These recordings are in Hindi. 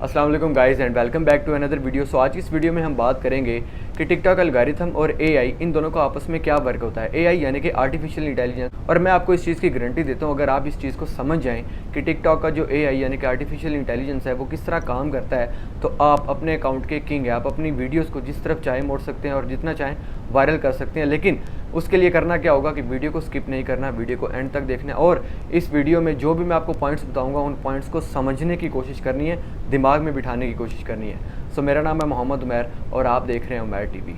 अस्सलाम वालेकुम guys and welcome back to another video. So आज की इस वीडियो में हम बात करेंगे कि टिकटॉक एल्गोरिथम और एआई इन दोनों का आपस में क्या वर्क होता है। एआई यानी कि आर्टिफिशियल इंटेलिजेंस, और मैं आपको इस चीज़ की गारंटी देता हूँ अगर आप इस चीज़ को समझ जाएं कि टिकटॉक का जो एआई यानी कि आर्टिफिशियल इंटेलिजेंस है वो किस तरह काम करता है, तो आप अपने अकाउंट के किंग है। आप अपनी वीडियोज़ को जिस तरफ चाहें मोड़ सकते हैं और जितना चाहें वायरल कर सकते हैं। लेकिन उसके लिए करना क्या होगा कि वीडियो को स्किप नहीं करना, वीडियो को एंड तक देखना है और इस वीडियो में जो भी मैं आपको पॉइंट्स बताऊंगा उन पॉइंट्स को समझने की कोशिश करनी है, दिमाग में बिठाने की कोशिश करनी है। सो मेरा नाम है मोहम्मद उमैर और आप देख रहे हैं उमैर टीवी।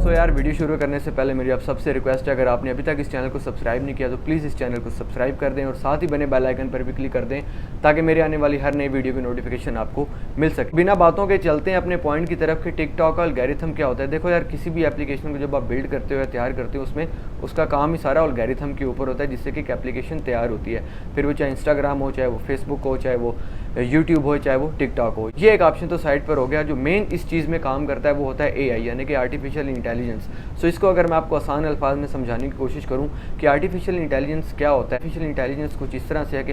तो यार वीडियो शुरू करने से पहले मेरी आप सबसे रिक्वेस्ट है, अगर आपने अभी तक इस चैनल को सब्सक्राइब नहीं किया तो प्लीज़ इस चैनल को सब्सक्राइब कर दें और साथ ही बने बेल आइकन पर भी क्लिक कर दें ताकि मेरे आने वाली हर नई वीडियो की नोटिफिकेशन आपको मिल सके। बिना बातों के चलते हैं अपने पॉइंट की तरफ कि टिकटॉक का एल्गोरिथम क्या होता है। देखो यार, किसी भी एप्लीकेशन को जब आप बिल्ड करते हो या तैयार करते हो उसमें उसका काम ही सारा एल्गोरिथम के ऊपर होता है, जिससे कि एक एप्लीकेशन तैयार होती है। फिर वो चाहे इंस्टाग्राम हो, चाहे वो फेसबुक हो, चाहे वो यूट्यूब हो, चाहे वो टिकटॉक हो। ये एक ऑप्शन तो साइड पर हो गया। जो मेन इस चीज़ में काम करता है वो होता है एआई यानी कि आर्टिफिशियल इंटेलिजेंस। सो इसको अगर मैं आपको आसान अल्फाज में समझाने की कोशिश करूं कि आर्टिफिशियल इंटेलिजेंस क्या होता है। आर्टिफिशियल इंटेलिजेंस कुछ इस तरह से है कि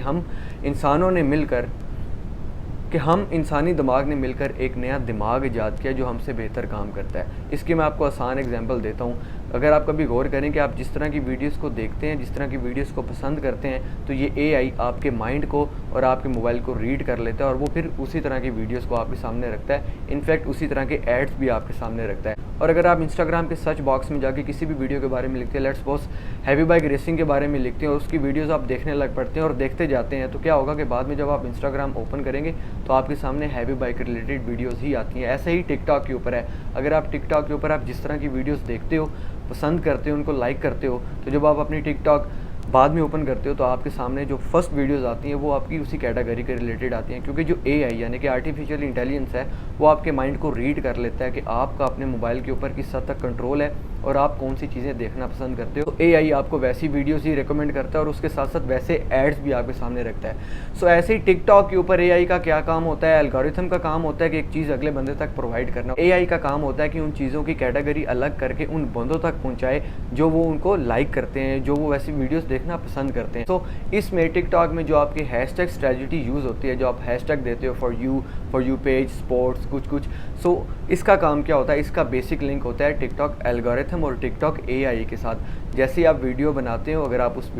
हम इंसानी दिमाग ने मिलकर एक नया दिमाग ईजाद किया जो हमसे बेहतर काम करता है। इसकी मैं आपको आसान एग्जांपल देता हूँ। अगर आप कभी गौर करें कि आप जिस तरह की वीडियोस को देखते हैं, जिस तरह की वीडियोस को पसंद करते हैं, तो ये एआई आपके माइंड को और आपके मोबाइल को रीड कर लेता है और वो फिर उसी तरह की वीडियोस को आपके सामने रखता है। इनफैक्ट उसी तरह के एड्स भी आपके सामने रखता है। और अगर आप इंस्टाग्राम के सर्च बॉक्स में जाके किसी भी वीडियो के बारे में लिखते हैं, let's suppose heavy bike racing के बारे में लिखते हैं और उसकी वीडियोज़ आप देखने लग पड़ते हैं और देखते जाते हैं, तो क्या होगा कि बाद में जब आप इंस्टाग्राम ओपन करेंगे तो आपके सामने हैवी बाइक रिलेटेड वीडियोज़ ही आती हैं। ऐसे ही टिकटॉक के ऊपर है। अगर आप टिकटॉक के ऊपर आप जिस तरह की वीडियोज़ देखते हो, पसंद करते हो, उनको लाइक करते हो, तो जब आप अपनी टिकटॉक बाद में ओपन करते हो तो आपके सामने जो फर्स्ट वीडियोस आती हैं वो आपकी उसी कैटेगरी के रिलेटेड आती हैं, क्योंकि जो एआई यानी कि आर्टिफिशियल इंटेलिजेंस है वो आपके माइंड को रीड कर लेता है कि आपका अपने मोबाइल के ऊपर किस हद तक कंट्रोल है और आप कौन सी चीज़ें देखना पसंद करते हो। तो एआई आपको वैसी वीडियोस ही रिकमेंड करता है और उसके साथ साथ वैसे एड्स भी आपके सामने रखता है। सो ऐसे ही टिकटॉक के ऊपर एआई का क्या काम होता है। एल्गोरिथम का काम होता है कि एक चीज़ अगले बंदे तक प्रोवाइड करना। एआई का काम होता है कि उन चीज़ों की कैटेगरी अलग करके उन बंदों तक पहुँचाए जो वो उनको लाइक करते हैं, जो वो वैसी वीडियोज़ देखना पसंद करते हैं। तो इसमें टिकटॉक में जो आपकी हैशटैग स्ट्रेटजी यूज़ होती है, जो आप हैशटैग देते हो फॉर यू पेज, स्पोर्ट्स, कुछ सो इसका काम क्या होता है। इसका बेसिक लिंक होता है टिकटॉक एल्गोरिथम और टिकटॉक एआई के साथ। जैसे आप वीडियो बनाते हो, अगर आप उस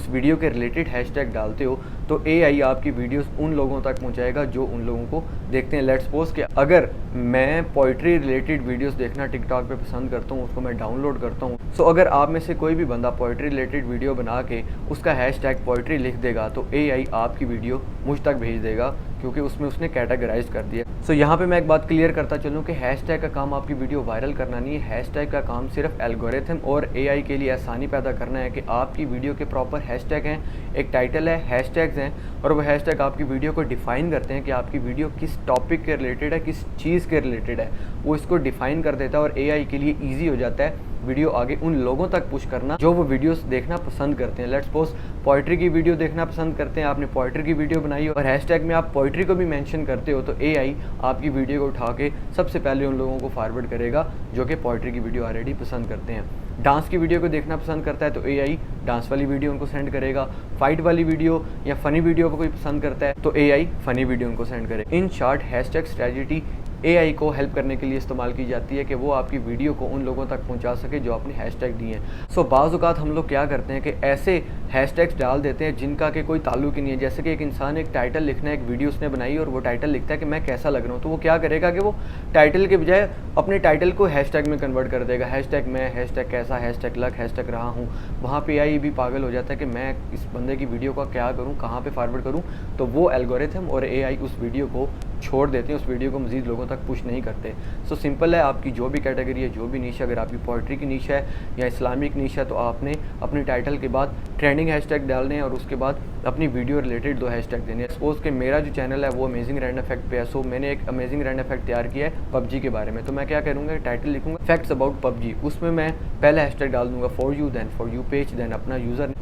वीडियो के रिलेटेड हैशटैग डालते हो तो एआई आपकी वीडियोस उन लोगों तक पहुंचाएगा जो उन लोगों को देखते हैं। लेट्स सपोज कि अगर मैं पोइट्री रिलेटेड वीडियोस देखना टिकटॉक पे पसंद करता हूँ, उसको मैं डाउनलोड करता हूँ, सो अगर आप में से कोई भी बंदा पोइट्री रिलेटेड वीडियो बना के उसका हैशटैग पोइट्री लिख देगा तो एआई आपकी वीडियो मुझ तक भेज देगा, क्योंकि उसमें उसने कैटेगराइज कर दिया। सो यहाँ पे मैं एक बात क्लियर करता चलूँ कि हैशटैग का काम आपकी वीडियो वायरल करना नहीं है। हैशटैग का काम सिर्फ एल्गोरिथम और एआई के लिए आसानी पैदा करना है कि आपकी वीडियो के प्रॉपर हैशटैग हैं, एक टाइटल है, हैशटैग्स हैं, और वो हैशटैग आपकी वीडियो को डिफाइन करते हैं कि आपकी वीडियो किस टॉपिक के रिलेटेड है, किस चीज़ के रिलेटेड है। वो इसको डिफाइन कर देता है और एआई के लिए ईजी हो जाता है वीडियो आगे उन लोगों तक पुश करना जो वो वीडियोस देखना पसंद करते हैं। लेट्स सपोज पोइट्री की वीडियो देखना पसंद करते हैं, आपने पोइट्री की वीडियो बनाई और हैशटैग में आप पोइट्री को भी मेंशन करते हो, तो एआई आपकी वीडियो को उठा के सबसे पहले उन लोगों को फॉरवर्ड करेगा जो कि पोइट्री की वीडियो ऑलरेडी पसंद करते हैं। डांस की वीडियो को देखना पसंद करता है तो एआई डांस वाली वीडियो उनको सेंड करेगा। फाइट वाली वीडियो या फ़नी वीडियो को कोई पसंद करता है तो एआई फ़नी वीडियो उनको सेंड करेगा। In short, hashtag strategy AI को हेल्प करने के लिए इस्तेमाल की जाती है कि वो आपकी वीडियो को उन लोगों तक पहुंचा सके जो आपने हैशटैग दिए हैं। सो बाज़ औक़ात हम लोग क्या करते हैं कि ऐसे हैशटैग्स डाल देते हैं जिनका कि कोई ताल्लुक ही नहीं है। जैसे कि एक इंसान एक टाइटल लिखना है, एक वीडियो उसने बनाई और वो टाइटल लिखता है कि मैं कैसा लग रहा हूँ, तो वो क्या करेगा कि वो टाइटल के बजाय अपने टाइटल को हैशटैग में कन्वर्ट कर देगा। हैशटैग मैं, हैशटैग कैसा, हैशटैग लक, हैशटैग रहा हूँ। वहाँ पे एआई भी पागल हो जाता है कि मैं इस बंदे की वीडियो का क्या करूँ, कहाँ पे फॉरवर्ड करूँ, तो वो एल्गोरिथम और एआई उस वीडियो को छोड़ देते हैं, उस वीडियो को मज़ीद लोगों तक पुश नहीं करते। सो सिंपल है, आपकी जो भी कैटेगरी है, जो भी नीश है, अगर आपकी पोइट्री की नीश है या इस्लामिक नीश है तो आपने अपनी टाइटल के बाद ट्रेंडिंग हैशटैग डालने हैं और उसके बाद अपनी वीडियो रिलेटेड 2 हैशटैग देने हैं। सपोज कि मेरा जो चैनल है वो अमेजिंग रैंडम फैक्ट पे है, सो मैंने एक अमेजिंग रैंडम फैक्ट तैयार किया है पबजी के बारे में, तो मैं क्या करूँगा, टाइटल लिखूँगा फैक्ट्स अबाउट पबजी। उसमें मैं पहला हैशटैग डाल दूँगा फॉर यू पेज, देन अपना यूज़र,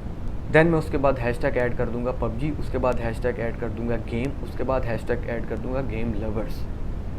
देन मैं उसके बाद हैशटैग ऐड कर दूंगा पबजी, उसके बाद हैशटैग ऐड कर दूंगा गेम, उसके बाद हैशटैग ऐड कर दूंगा गेम लवर्स।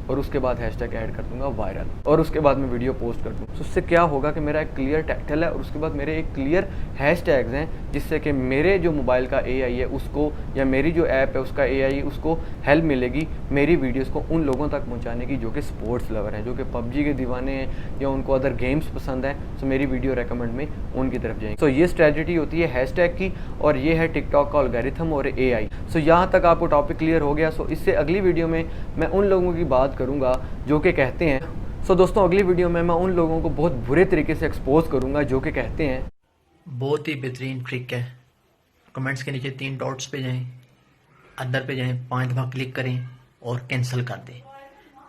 और उसके बाद हैशटैग ऐड कर दूंगा वायरल, और उसके बाद मैं वीडियो पोस्ट कर दूँ। तो उससे क्या होगा कि मेरा एक क्लियर टाइटल है और उसके बाद मेरे एक क्लियर हैशटैग्स हैं, जिससे कि मेरे जो मोबाइल का AI है उसको, या मेरी जो ऐप है उसका AI उसको हेल्प मिलेगी मेरी वीडियोस को उन लोगों तक पहुंचाने की जो कि स्पोर्ट्स लवर हैं, जो कि PUBG के दीवाने हैं या उनको अदर गेम्स पसंद हैं। तो मेरी वीडियो रेकमेंड में उनकी तरफ जाएंगे। तो ये स्ट्रेटजी होती है हैशटैग की, और ये है टिकटॉक का एल्गोरिथम और AI। सो यहाँ तक आपको टॉपिक क्लियर हो गया। सो इससे अगली वीडियो में मैं उन लोगों की बात करूँगा जो कि कहते हैं, सो दोस्तों अगली वीडियो में मैं उन लोगों को बहुत बुरे तरीके से एक्सपोज करूँगा जो कि कहते हैं। बहुत ही बेहतरीन ट्रिक है। कमेंट्स के नीचे 3 डॉट्स पे जाएं, अदर पे जाएं, 5 दफ़ा क्लिक करें और कैंसिल कर दें।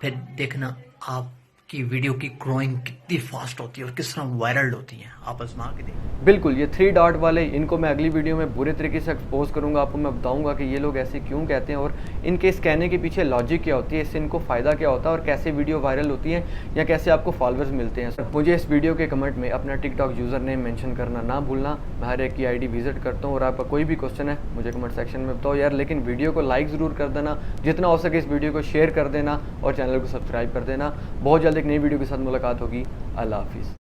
फिर देखना आपकी वीडियो की ग्रोइंग कितनी फास्ट होती है और किस तरह वायरल होती है, आप आजमा के देखें। बिल्कुल, ये 3 डॉट वाले, इनको मैं अगली वीडियो में बुरे तरीके से एक्सपोज करूंगा। आपको मैं बताऊंगा कि ये लोग ऐसे क्यों कहते हैं और इनके इस कहने के पीछे लॉजिक क्या होती है, इससे इनको फ़ायदा क्या होता है और कैसे वीडियो वायरल होती है या कैसे आपको फॉलोअर्स मिलते हैं। मुझे इस वीडियो के कमेंट में अपना टिकटॉक यूज़र नेम मेंशन करना ना भूलना। मैं हर एक की ID विजिट करता हूँ, और आपका कोई भी क्वेश्चन है मुझे कमेंट सेक्शन में बताओ यार। लेकिन वीडियो को लाइक ज़रूर कर देना, जितना हो सके इस वीडियो को शेयर कर देना और चैनल को सब्सक्राइब कर देना। बहुत जल्द एक नई वीडियो के साथ मुलाकात होगी। अल्लाह हाफिज़।